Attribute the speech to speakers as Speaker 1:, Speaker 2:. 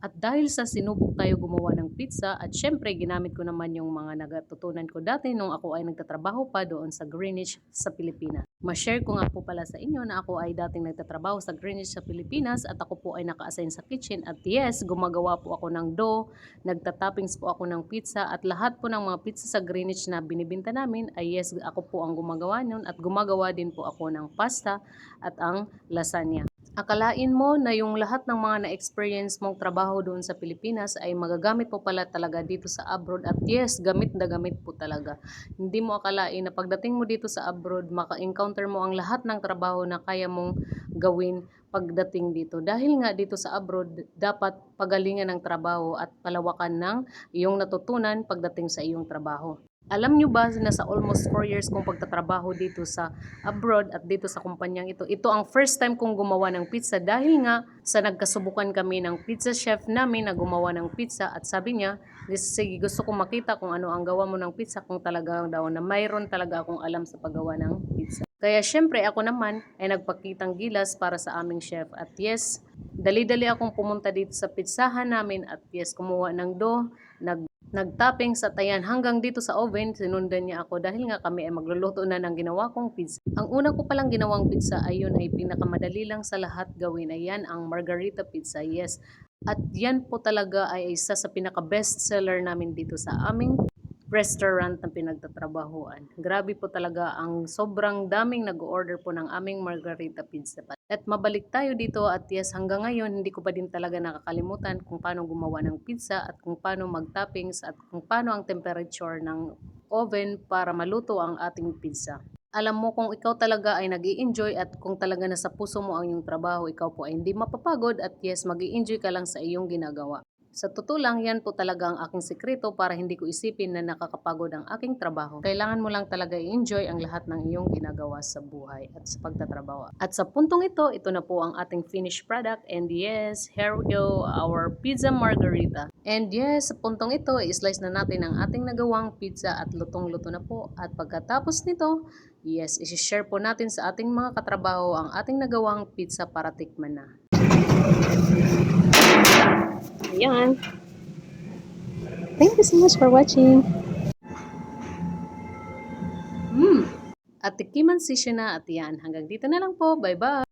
Speaker 1: At dahil sa sinubok tayo gumawa ng pizza at syempre ginamit ko naman yung mga natutunan ko dati nung ako ay nagtatrabaho pa doon sa Greenwich sa Pilipinas. Ma-share ko nga po pala sa inyo na ako ay dating nagtatrabaho sa Greenwich sa Pilipinas at ako po ay naka-assign sa kitchen at yes, gumagawa po ako ng dough, nagtatoppings po ako ng pizza at lahat po ng mga pizza sa Greenwich na binibinta namin ay yes, ako po ang gumagawa nun at gumagawa din po ako ng pasta at ang lasagna. Akalain mo na yung lahat ng mga na-experience mong trabaho doon sa Pilipinas ay magagamit mo pala talaga dito sa abroad at yes, gamit na gamit po talaga. Hindi mo akalain na pagdating mo dito sa abroad, maka-encounter mo ang lahat ng trabaho na kaya mong gawin pagdating dito. Dahil nga dito sa abroad, dapat pagalingan ng trabaho at palawakan ng iyong natutunan pagdating sa iyong trabaho. Alam nyo ba na sa almost 4 years kong pagtatrabaho dito sa abroad at dito sa kumpanyang ito ang first time kong gumawa ng pizza dahil nga sa nagkasubukan kami ng pizza chef namin na gumawa ng pizza at sabi niya, sige gusto kong makita kung ano ang gawa mo ng pizza kung talaga daw na mayroon talaga akong alam sa paggawa ng pizza. Kaya syempre ako naman ay nagpakitang gilas para sa aming chef at yes, dali-dali akong pumunta dito sa pizzahan namin at yes, kumuha ng dough, nagtapping sa tayan hanggang dito sa oven, sinundan niya ako dahil nga kami ay magluluto na ng ginawa kong pizza. Ang una ko palang ginawang pizza ay yun ay pinakamadali lang sa lahat gawin. Ayan ang margarita pizza, yes. At yan po talaga ay isa sa pinaka best seller namin dito sa aming restaurant na pinagtatrabahuan. Grabe po talaga ang sobrang daming nag-order po ng aming margarita pizza. At mabalik tayo dito at yes, hanggang ngayon hindi ko pa din talaga nakakalimutan kung paano gumawa ng pizza at kung paano mag-toppings at kung paano ang temperature ng oven para maluto ang ating pizza. Alam mo kung ikaw talaga ay nag-i-enjoy at kung talaga nasa puso mo ang iyong trabaho, ikaw po ay hindi mapapagod at yes, mag-i-enjoy ka lang sa iyong ginagawa. Sa totoo lang, yan po talaga ang aking sikreto para hindi ko isipin na nakakapagod ang aking trabaho. Kailangan mo lang talaga i-enjoy ang lahat ng iyong ginagawa sa buhay at sa pagtatrabaho. At sa puntong ito na po ang ating finished product. And yes, here we go, our pizza margarita. And yes, sa puntong ito, i-slice na natin ang ating nagawang pizza at lutong-luto na po. At pagkatapos nito, yes, isi-share po natin sa ating mga katrabaho ang ating nagawang pizza para tikman na. Ayan. Thank you so much for watching. At tikiman session na at yan. Hanggang dito na lang po. Bye-bye.